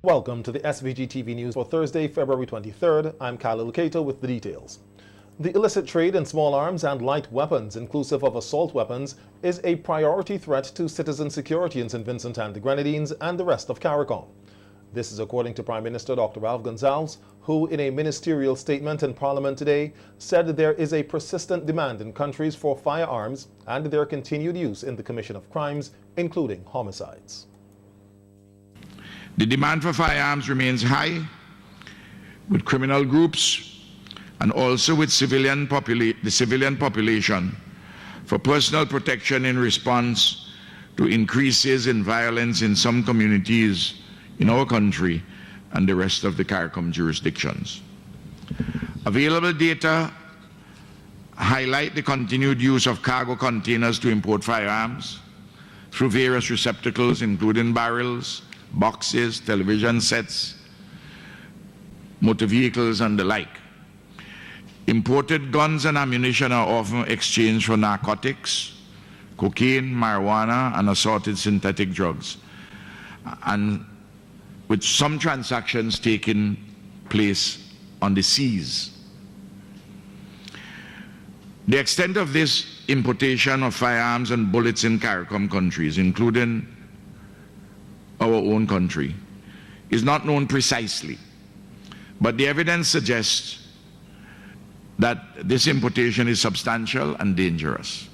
Welcome to the SVG TV News for Thursday, February 23rd. I'm Khalil Kato with the details. The illicit trade in small arms and light weapons, inclusive of assault weapons, is a priority threat to citizen security in St. Vincent and the Grenadines and the rest of CARICOM. This is according to Prime Minister Dr. Ralph Gonsalves, who in a ministerial statement in Parliament today said there is a persistent demand in countries for firearms and their continued use in the commission of crimes, including homicides. The demand for firearms remains high with criminal groups and also with the civilian population for personal protection in response to increases in violence in some communities in our country and the rest of the CARICOM jurisdictions. Available data highlight the continued use of cargo containers to import firearms through various receptacles, including barrels, boxes, television sets, motor vehicles, and the like. Imported guns and ammunition are often exchanged for narcotics, cocaine, marijuana, and assorted synthetic drugs, and with some transactions taking place on the seas. The extent of this importation of firearms and bullets in CARICOM countries, including our own country, is not known precisely, but the evidence suggests that this importation is substantial and dangerous.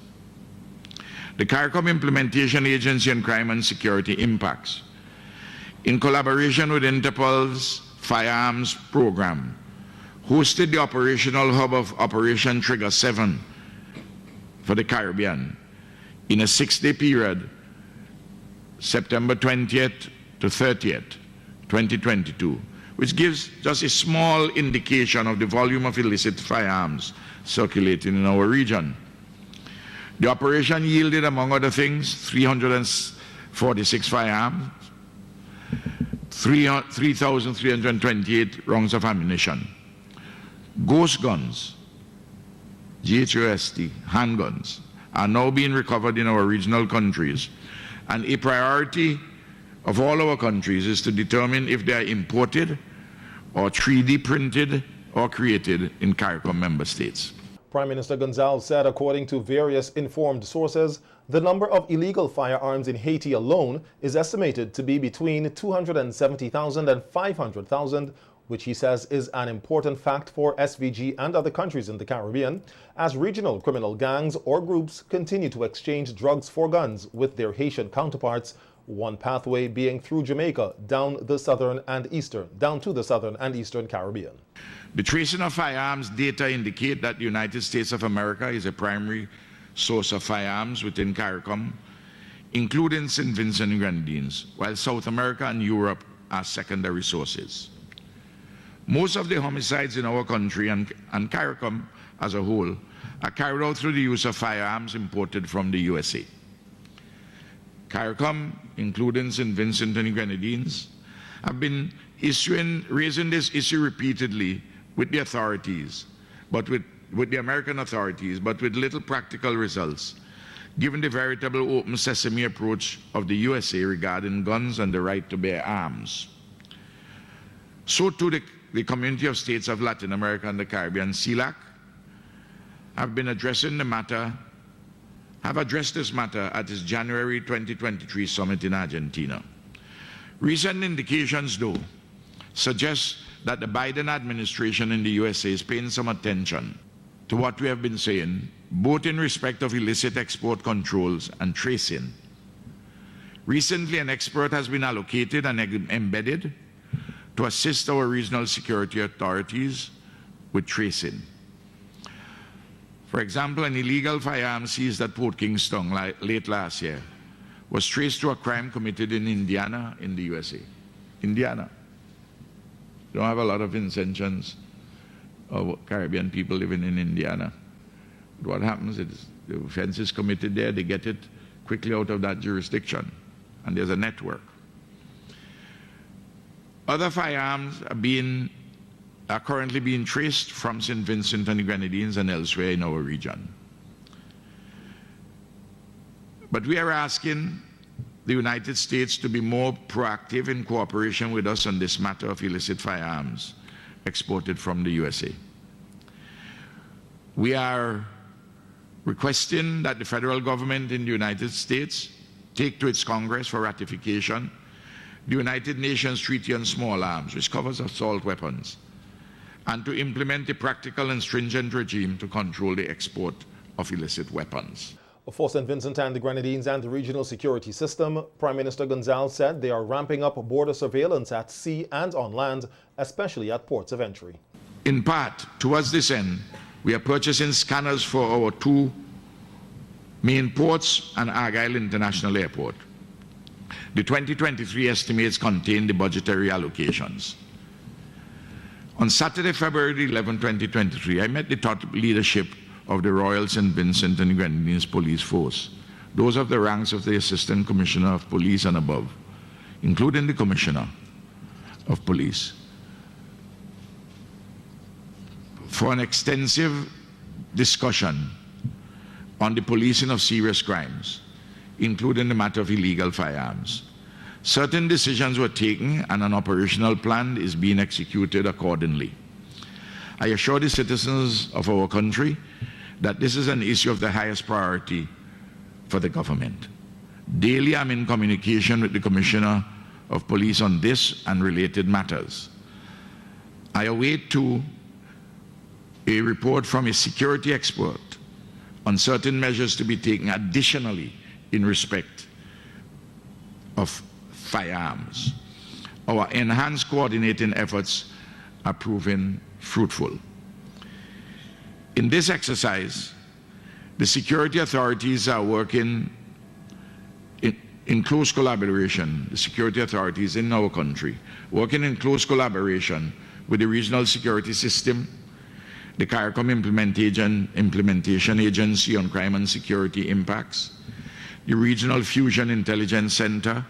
The CARICOM Implementation Agency on Crime and Security Impacts, in collaboration with Interpol's Firearms Program, hosted the operational hub of Operation Trigger 7 for the Caribbean in a 6-day period, September 20th to 30th, 2022, which gives just a small indication of the volume of illicit firearms circulating in our region. The operation yielded, among other things, 346 firearms, 3,328 rounds of ammunition, ghost guns, GHOST, handguns, are now being recovered in our regional countries. And a priority of all our countries is to determine if they are imported or 3D printed or created in CARICOM member states. Prime Minister Gonsalves said, according to various informed sources, the number of illegal firearms in Haiti alone is estimated to be between 270,000 and 500,000, which he says is an important fact for SVG and other countries in the Caribbean, as regional criminal gangs or groups continue to exchange drugs for guns with their Haitian counterparts, one pathway being through Jamaica down to the southern and eastern Caribbean. The tracing of firearms data indicate that the United States of America is a primary source of firearms within CARICOM, including St. Vincent and Grenadines, while South America and Europe are secondary sources. Most of the homicides in our country and CARICOM as a whole are carried out through the use of firearms imported from the USA. CARICOM, including St. Vincent and Grenadines, have been raising this issue repeatedly with the authorities, but with the American authorities, but with little practical results, given the veritable open sesame approach of the USA regarding guns and the right to bear arms. So too the Community of States of Latin America and the Caribbean, CELAC, have addressed this matter at its January 2023 summit in Argentina. Recent indications, though, suggest that the Biden administration in the USA is paying some attention to what we have been saying, both in respect of illicit export controls and tracing. Recently, an expert has been allocated and embedded to assist our regional security authorities with tracing. For example, an illegal firearm seized at Port Kingston late last year was traced to a crime committed in Indiana in the USA. Indiana. We don't have a lot of Vincentians or Caribbean people living in Indiana. But what happens is the offense is committed there, they get it quickly out of that jurisdiction, and there's a network. Other firearms are currently being traced from St. Vincent and the Grenadines and elsewhere in our region. But we are asking the United States to be more proactive in cooperation with us on this matter of illicit firearms exported from the USA. We are requesting that the federal government in the United States take to its Congress for ratification the United Nations Treaty on Small Arms, which covers assault weapons, and to implement a practical and stringent regime to control the export of illicit weapons. For St. Vincent and the Grenadines and the regional security system, Prime Minister Gonzalez said they are ramping up border surveillance at sea and on land, especially at ports of entry. In part, towards this end, we are purchasing scanners for our two main ports and Argyle International Airport. The 2023 estimates contain the budgetary allocations. On Saturday, February 11, 2023, I met the top leadership of the Royal St. Vincent and Grenadines Police Force, those of the ranks of the Assistant Commissioner of Police and above, including the Commissioner of Police, for an extensive discussion on the policing of serious crimes, including the matter of illegal firearms. Certain decisions were taken and an operational plan is being executed accordingly. I assure the citizens of our country that this is an issue of the highest priority for the government. Daily I'm in communication with the Commissioner of Police on this and related matters. I await too a report from a security expert on certain measures to be taken additionally in respect of firearms. Our enhanced coordinating efforts are proving fruitful. In this exercise, the security authorities are working in close collaboration, the security authorities in our country, working in close collaboration with the Regional Security System, the CARICOM Implementation Agency on Crime and Security Impacts, the Regional Fusion Intelligence Center,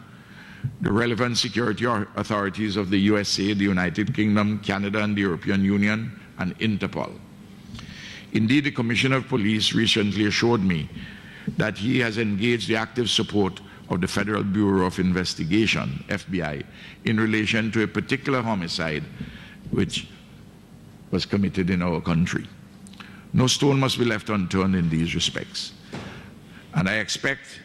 the relevant security authorities of the USA, the United Kingdom, Canada, and the European Union, and Interpol. Indeed, the Commissioner of Police recently assured me that he has engaged the active support of the Federal Bureau of Investigation, FBI, in relation to a particular homicide which was committed in our country. No stone must be left unturned in these respects. And I expect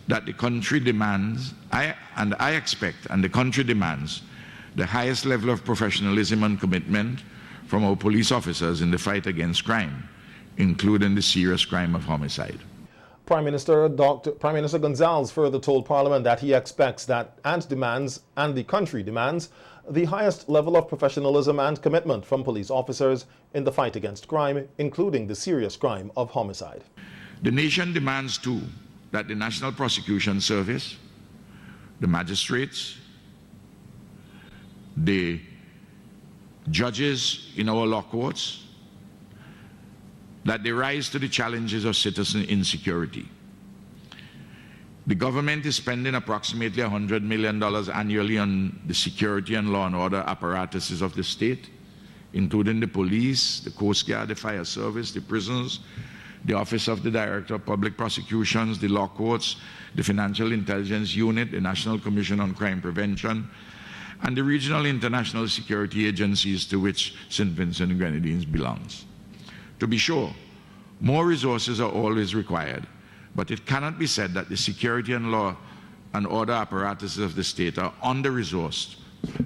that the country demands, the country demands the highest level of professionalism and commitment from our police officers in the fight against crime, including the serious crime of homicide. Prime Minister Gonzalez further told Parliament that he expects that the country demands the highest level of professionalism and commitment from police officers in the fight against crime, including the serious crime of homicide. The nation demands too that the National Prosecution Service, the magistrates, the judges in our law courts, that they rise to the challenges of citizen insecurity. The government is spending approximately $100 million annually on the security and law and order apparatuses of the state, including the police, the Coast Guard, the fire service, the prisons, the Office of the Director of Public Prosecutions, the law courts, the Financial Intelligence Unit, the National Commission on Crime Prevention, and the regional international security agencies to which St. Vincent and Grenadines belongs. To be sure, more resources are always required, but it cannot be said that the security and law and order apparatuses of the state are under-resourced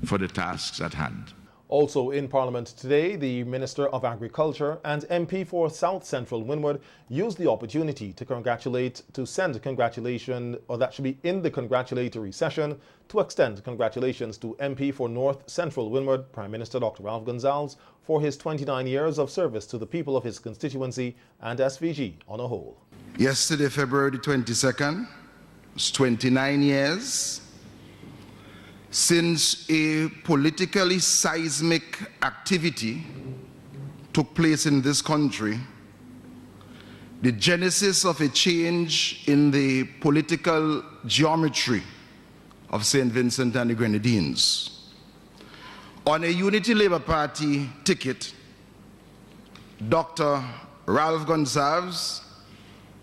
for the tasks at hand. Also in Parliament today, the Minister of Agriculture and MP for South Central Windward used the opportunity to send congratulations, or that should be in the congratulatory session, to extend congratulations to MP for North Central Windward, Prime Minister Dr. Ralph Gonzalez, for his 29 years of service to the people of his constituency and SVG on a whole. Yesterday, February 22nd, was 29 years since a politically seismic activity took place in this country, the genesis of a change in the political geometry of St. Vincent and the Grenadines. On a Unity Labour Party ticket, Dr. Ralph Gonzalez,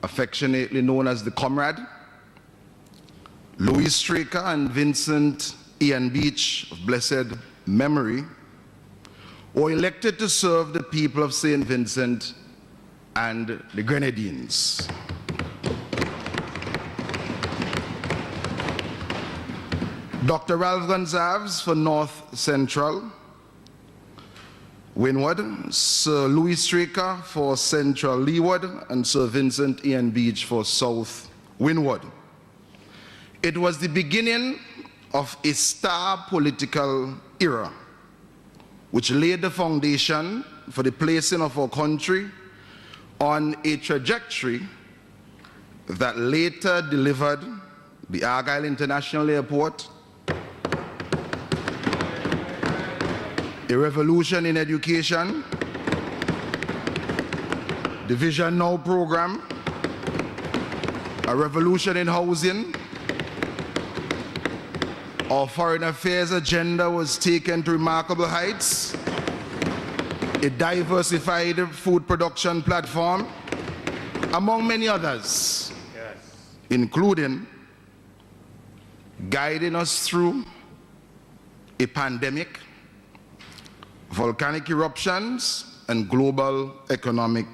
affectionately known as the Comrade, Louis Straker and Vincent Ian Beach of blessed memory, were elected to serve the people of St. Vincent and the Grenadines. Dr. Ralph Gonzalez for North Central Windward, Sir Louis Straker for Central Leeward, and Sir Vincent Ian Beach for South Windward. It was the beginning of a star political era, which laid the foundation for the placing of our country on a trajectory that later delivered the Argyle International Airport, a revolution in education, the Vision Now program, a revolution in housing. Our foreign affairs agenda was taken to remarkable heights. A diversified food production platform, among many others, including guiding us through a pandemic, volcanic eruptions, and global economic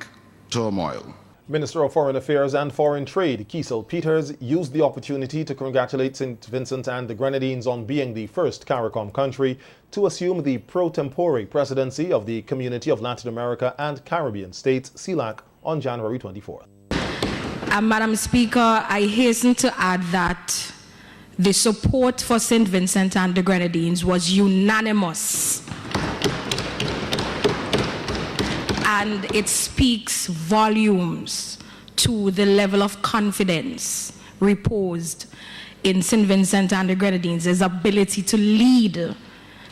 turmoil. Minister of Foreign Affairs and Foreign Trade, Kiesel Peters, used the opportunity to congratulate St. Vincent and the Grenadines on being the first CARICOM country to assume the pro tempore presidency of the Community of Latin America and Caribbean States, CELAC, on January 24th. Madam Speaker, I hasten to add that the support for St. Vincent and the Grenadines was unanimous. And it speaks volumes to the level of confidence reposed in St. Vincent and the Grenadines' ability to lead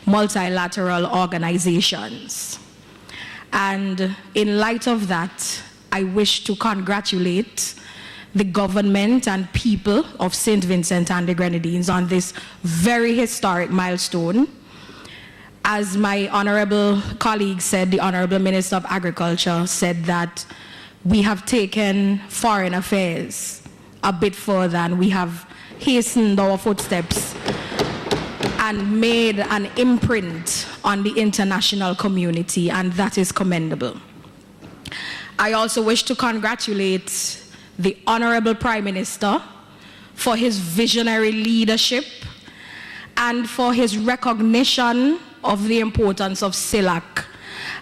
multilateral organizations. And in light of that, I wish to congratulate the government and people of St. Vincent and the Grenadines on this very historic milestone. As my honorable colleague said, the Honorable Minister of Agriculture said that we have taken foreign affairs a bit further and we have hastened our footsteps and made an imprint on the international community, and that is commendable. I also wish to congratulate the Honorable Prime Minister for his visionary leadership and for his recognition of the importance of CELAC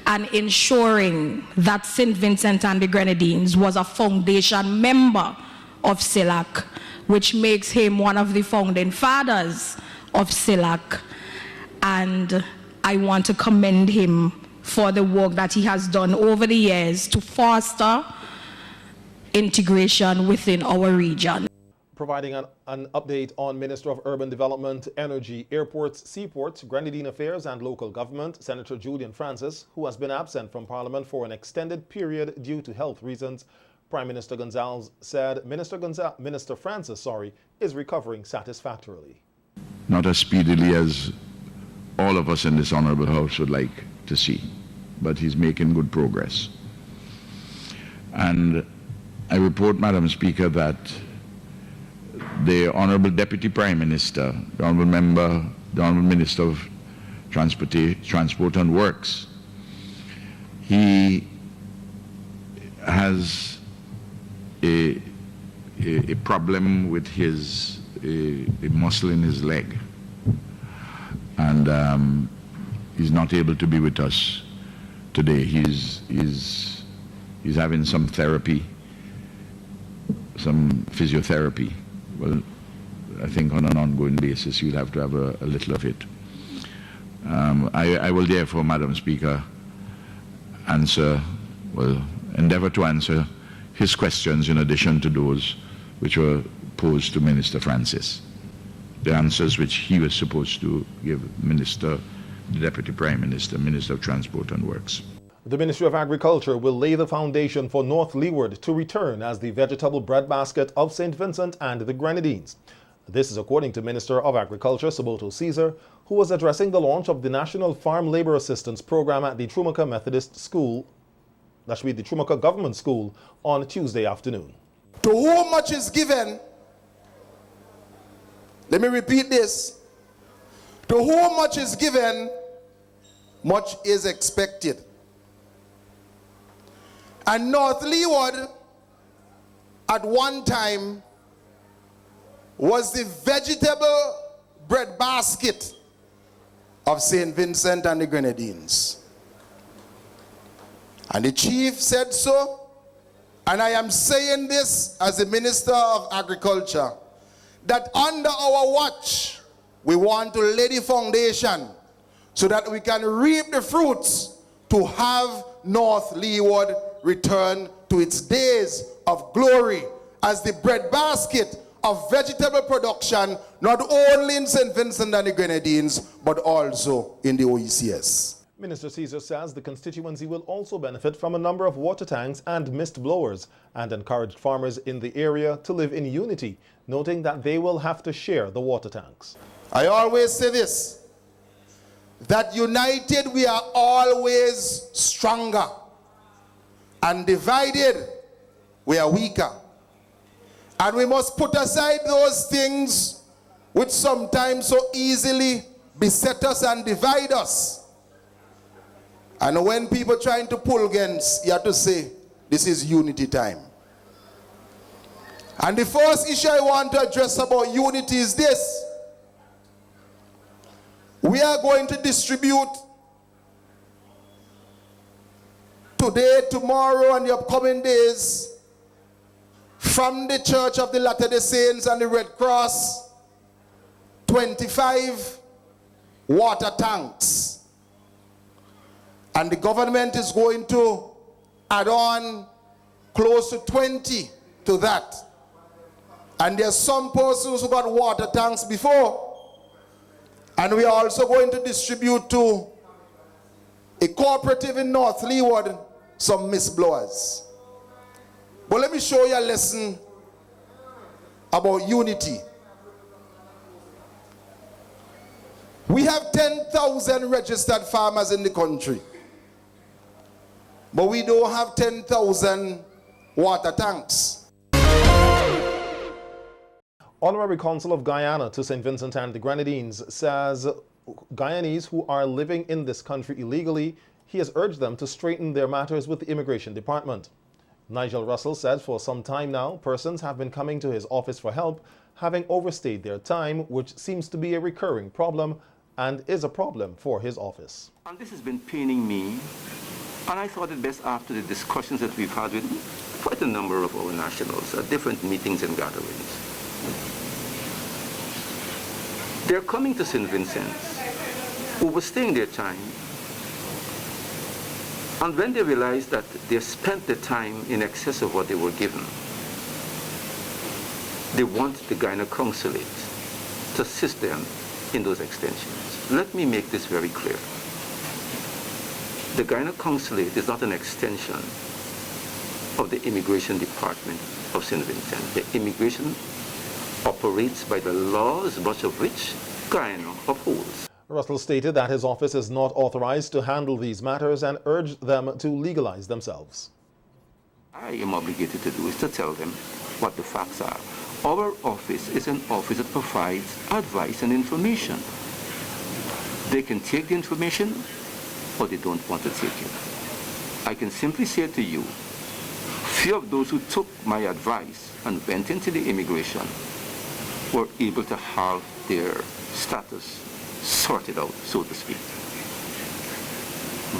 and ensuring that St. Vincent and the Grenadines was a foundation member of CELAC, which makes him one of the founding fathers of CELAC. And I want to commend him for the work that he has done over the years to foster integration within our region. Providing an update on Minister of Urban Development, Energy, Airports, Seaports, Grenadine Affairs and Local Government, Senator Julian Francis, who has been absent from Parliament for an extended period due to health reasons. Prime Minister Gonzalez said Minister Francis is recovering satisfactorily. Not as speedily as all of us in this honorable house would like to see, but he's making good progress. And I report, Madam Speaker, that the Honorable Deputy Prime Minister, the Honorable Minister of Transport and Works, he has a problem with his a muscle in his leg, and he's not able to be with us today. He's having some therapy, some physiotherapy. Well, I think on an ongoing basis you'll have to have a little of it. I will therefore, Madam Speaker, endeavor to answer his questions in addition to those which were posed to Minister Francis. The answers which he was supposed to give the Deputy Prime Minister, Minister of Transport and Works. The Ministry of Agriculture will lay the foundation for North Leeward to return as the vegetable breadbasket of St. Vincent and the Grenadines. This is according to Minister of Agriculture Saboto Caesar, who was addressing the launch of the National Farm Labor Assistance Program at the Trumaka Methodist School, that should be the Trumaka Government School, on Tuesday afternoon. To whom much is given, Let me repeat this. To whom much is given, much is expected. And North Leeward, at one time, was the vegetable breadbasket of St. Vincent and the Grenadines. And the chief said so, and I am saying this as the Minister of Agriculture, that under our watch, we want to lay the foundation so that we can reap the fruits to have North Leeward return to its days of glory as the breadbasket of vegetable production, not only in St. Vincent and the Grenadines, but also in the OECS. Minister Caesar says the constituency will also benefit from a number of water tanks and mist blowers and encouraged farmers in the area to live in unity, noting that they will have to share the water tanks. I always say this, that united we are always stronger, and divided we are weaker. And we must put aside those things which sometimes so easily beset us and divide us. And when people trying to pull against, you have to say, this is unity time. And the first issue I want to address about unity is this. We are going to distribute today, tomorrow, and the upcoming days from the Church of the Latter-day Saints and the Red Cross 25 water tanks. And the government is going to add on close to 20 to that. And there are some persons who got water tanks before. And we are also going to distribute to a cooperative in North Leeward some mist blowers. But let me show you a lesson about unity. We have 10,000 registered farmers in the country, but we don't have 10,000 water tanks. Honorary Consul of Guyana to St. Vincent and the Grenadines says Guyanese who are living in this country illegally, he has urged them to straighten their matters with the Immigration Department. Nigel Russell said for some time now, persons have been coming to his office for help, having overstayed their time, which seems to be a recurring problem and is a problem for his office. And this has been paining me, and I thought it best after the discussions that we've had with quite a number of our nationals at different meetings and gatherings. They're coming to St. Vincent, overstaying their time, and when they realize that they spent their time in excess of what they were given, they want the Guyana consulate to assist them in those extensions. Let me make this very clear. The Guyana consulate is not an extension of the Immigration Department of St. Vincent. The immigration operates by the laws, much of which Guyana upholds. Russell stated that his office is not authorized to handle these matters and urged them to legalize themselves. I am obligated to do is to tell them what the facts are. Our office is an office that provides advice and information. They can take the information or they don't want to take it. I can simply say to you, few of those who took my advice and went into the immigration were able to have their status sorted out, so to speak.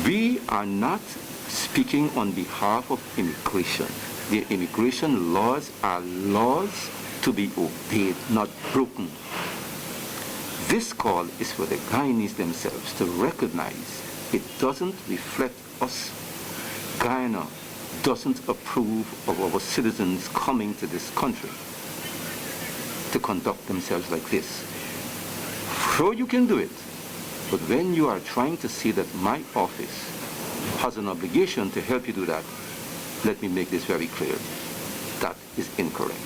We are not speaking on behalf of immigration. The immigration laws are laws to be obeyed, not broken. This call is for the Guyanese themselves to recognize it doesn't reflect us. Guyana doesn't approve of our citizens coming to this country to conduct themselves like this. Sure, you can do it, but when you are trying to say that my office has an obligation to help you do that, let me make this very clear. That is incorrect.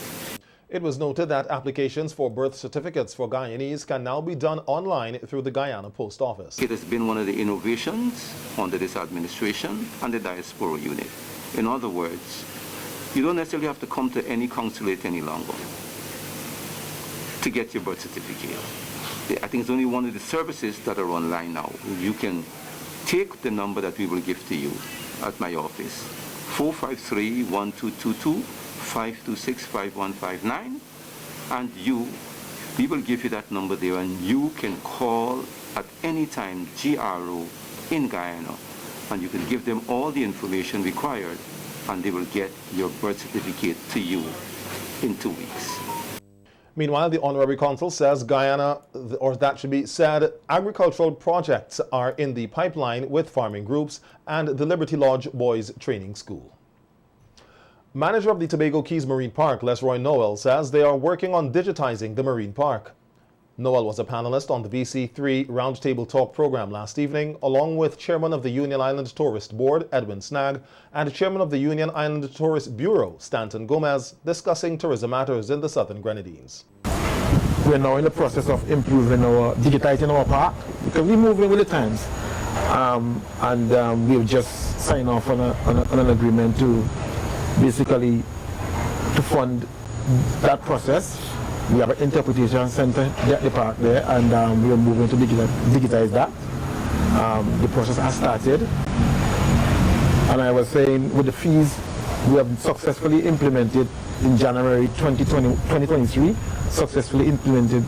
It was noted that applications for birth certificates for Guyanese can now be done online through the Guyana Post Office. It has been one of the innovations under this administration and the diaspora unit. In other words, you don't necessarily have to come to any consulate any longer. to get your birth certificate. I think it's only one of the services that are online now. You can take the number that we will give to you at my office, 453-1222, 526-5159, and we will give you that number there, and you can call at any time GRO in Guyana, and you can give them all the information required, and they will get your birth certificate to you in 2 weeks. Meanwhile, the Honorary Consul says Guyana, or that should be said, agricultural projects are in the pipeline with farming groups and the Liberty Lodge Boys Training School. Manager of the Tobago Keys Marine Park, Lesroy Noel, says they are working on digitizing the marine park. Noel was a panelist on the VC3 Roundtable Talk program last evening, along with Chairman of the Union Island Tourist Board, Edwin Snag, and Chairman of the Union Island Tourist Bureau, Stanton Gomez, discussing tourism matters in the Southern Grenadines. We're now in the process of digitizing our park, because we're moving with the times. We've just signed off on an agreement to basically to fund that process. We have an interpretation center at the park there, and we are moving to digitize that. The process has started, and I was saying with the fees, we have successfully implemented in January 2023, successfully implemented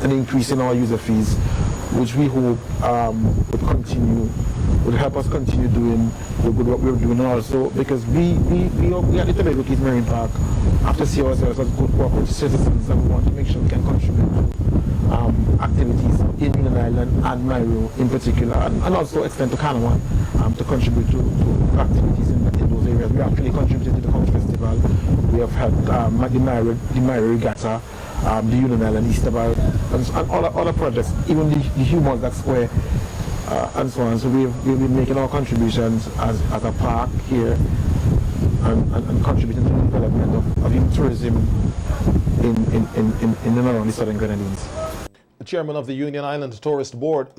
an increase in our user fees, which we hope would help us continue doing the good work we're doing also, because we at the Tobago Keys Marine Park have to see ourselves as good corporate citizens, and we want to make sure we can contribute to activities in Union Island and Myro in particular, and also extend to Kanawan to contribute to activities in those areas. We actually contributed to the Conch Festival. We have had the Myro Regatta, the Union Island Easter Ball, and all other projects, even the Humans that Square, and so on. So we've been making our contributions as a park here, and contributing to the development of even tourism in and around the Southern Grenadines. The chairman of the Union Island Tourist Board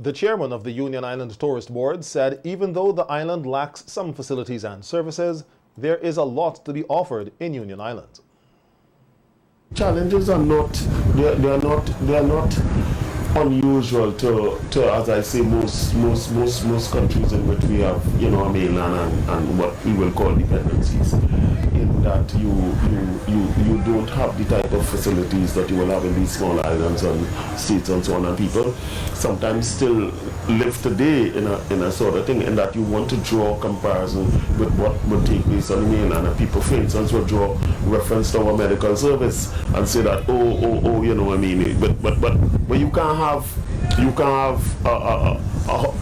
said even though the island lacks some facilities and services, there is a lot to be offered in Union Island. Challenges are not unusual to as I say, most countries in which we have, a mainland and what we will call dependencies, in that you don't have the type of facilities that you will have in these small islands and states and so on, and people sometimes still live today in a sort of thing, in that you want to draw comparison with what would take place on the mainland, and people, for instance, will draw reference to our medical service and say that but you can't have a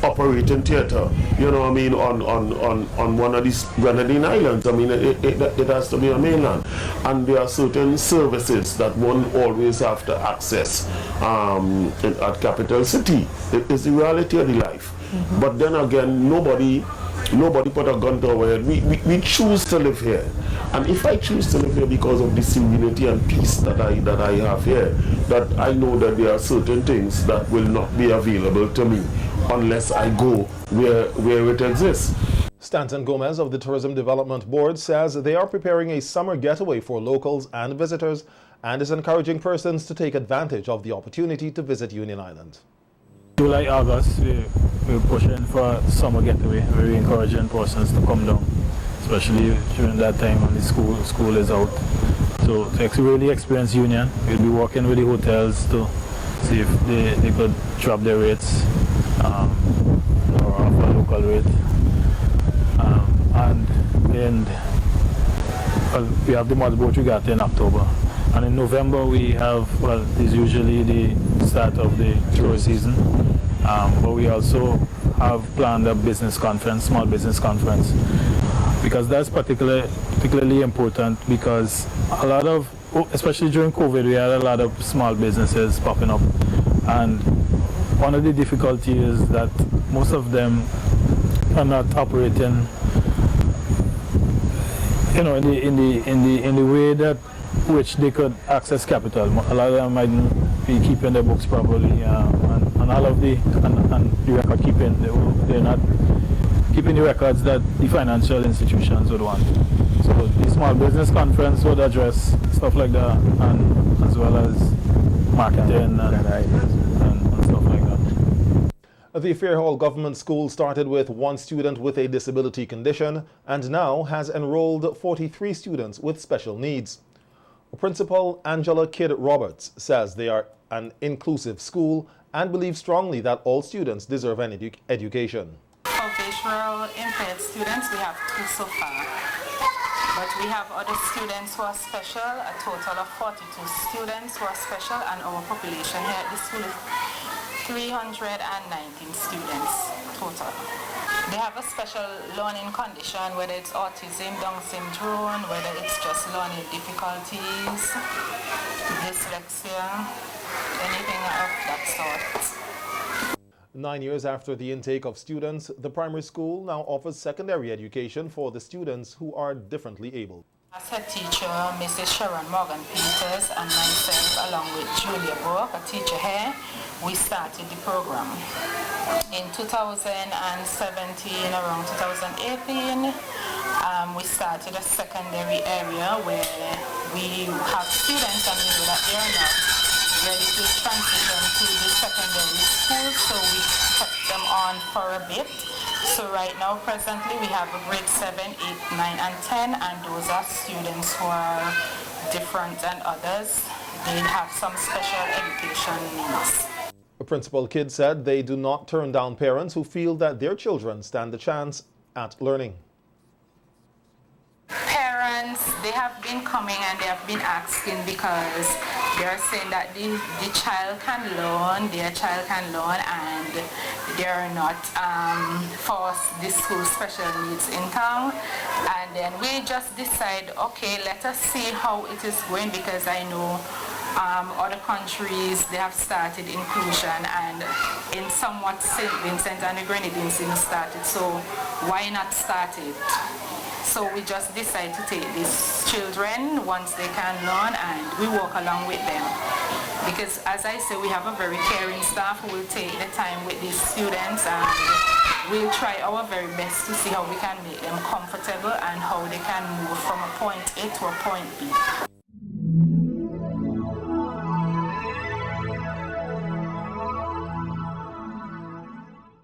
operating theater, on one of these Grenadine islands. It has to be a mainland, and there are certain services that one always have to access at capital city. It is the reality of the life. Mm-hmm. But then again, nobody put a gun to our head. We choose to live here, and if I choose to live here because of the serenity and peace that I have here, that I know that there are certain things that will not be available to me unless I go where it exists. Stanton Gomez of the Tourism Development Board says they are preparing a summer getaway for locals and visitors, and is encouraging persons to take advantage of the opportunity to visit Union Island. July, August, we're pushing for summer getaway. We're encouraging persons to come down, especially during that time when the school is out. So to really experience Union, we'll be working with the hotels to see if they could drop their rates or offer a local rate. And then we have the mud boat regatta in October. And in November we have, is usually the start of the tourist season. But we also have planned a business conference, small business conference, because that's particularly important, because a lot of, especially during COVID, we had a lot of small businesses popping up, and one of the difficulties is that most of them are not operating, in the way that which they could access capital. A lot of them might be keeping their books properly, and all of the record keeping. They're not keeping the records that the financial institutions would want. So the small business conference would address stuff like that, and as well as marketing and stuff like that. The Fairhall Government School started with 1 student with a disability condition and now has enrolled 43 students with special needs. Principal Angela Kidd Roberts says they are an inclusive school and believes strongly that all students deserve an education. For visual impaired students, we have 2 so far. But we have other students who are special, a total of 42 students who are special, and our population here at the school is 319 students total. They have a special learning condition, whether it's autism, Down syndrome, whether it's just learning difficulties, dyslexia, anything of that sort. 9 years after the intake of students, the primary school now offers secondary education for the students who are differently able. As head teacher, Mrs. Sharon Morgan Peters and myself, along with Julia Burke, a teacher here, we started the program. In 2017, around 2018, we started a secondary area where we have students and we know that they are not ready to transition to the secondary school, so we kept them on for a bit. So right now, presently, we have a grade 7, 8, 9, and 10, and those are students who are different than others. They have some special education needs. Principal Kidd said they do not turn down parents who feel that their children stand a chance at learning. Parents, they have been coming and they have been asking because they are saying that the child can learn, their child can learn, and they are not forced the school special needs in town. And then we just decide, okay, let us see how it is going, because I know other countries, they have started inclusion, and in somewhat St. Vincent and the Grenadines didn't start it, so why not start it? So we just decide to take these children once they can learn, and we walk along with them. Because as I say, we have a very caring staff who will take the time with these students, and we'll try our very best to see how we can make them comfortable and how they can move from a point A to a point B.